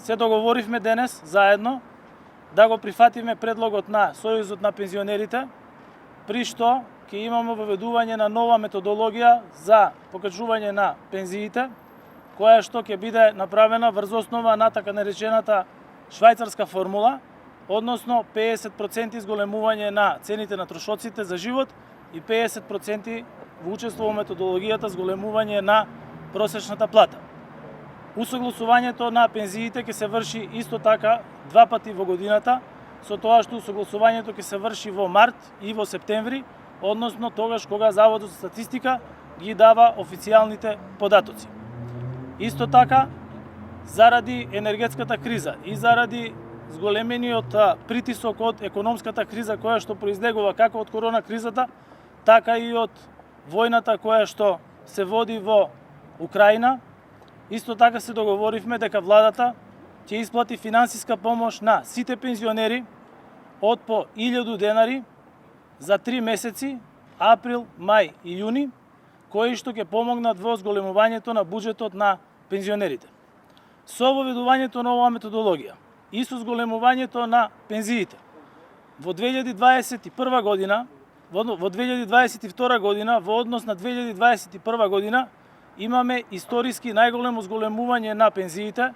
се договоривме денес заедно да го прифатиме предлогот на Сојузот на пензионерите, при што ќе имаме воведување на нова методологија за покачување на пензиите, која што ќе биде направена врз основа на така наречената швајцарска формула, односно 50% изголемување на цените на трошоците за живот и 50% во учество во методологијата зголемување на просечната плата. Усогласувањето на пензиите ќе се врши исто така два пати во годината, со тоа што усогласувањето ќе се врши во март и во септември, односно тогаш кога Заводот за статистика ги дава официјалните податоци. Исто така, заради енергетската криза и заради зголемениот притисок од економската криза која што произлегува како од корона кризата, така и од војната која што се води во Украина, исто така се договоривме дека владата ќе исплати финансиска помош на сите пензионери од по 1000 денари за 3 месеци, април, мај и јуни, кои што ќе помогнат во зголемувањето на буџетот на пензионерите. Со воведувањето на оваа методологија и со зголемувањето на пензиите во 2021 година, во 2022 година, во однос на 2021 година, имаме историски најголемо зголемување на пензиите,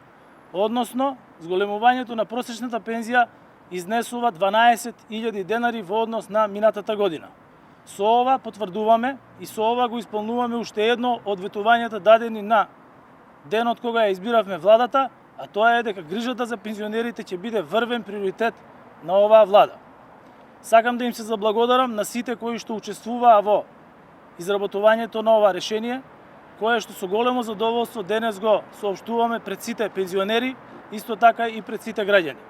односно зголемувањето на просечната пензија изнесува 12.000 денари во однос на минатата година. Со ова потврдуваме и со ова го исполнуваме уште едно од ветувањата дадени на денот кога ја избиравме владата, а тоа е дека грижата за пензионерите ќе биде врвен приоритет на оваа влада. Сакам да им се заблагодарам на сите кои што учествуваа во изработувањето на ова решение, кое што со големо задоволство денес го соопштуваме пред сите пензионери, исто така и пред сите граѓани.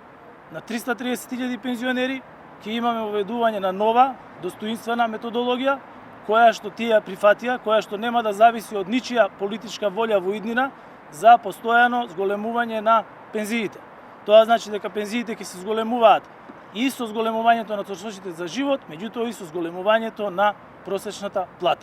На 330.000 пензионери ќе имаме воведување на нова, достоинствена методологија, која што тие прифатија, која што нема да зависи од ничија политичка волја во иднина за постојано зголемување на пензиите. Тоа значи дека пензиите ќе се зголемуваат и со зголемувањето на трошоците за живот, меѓутоа и со зголемувањето на просечната плата.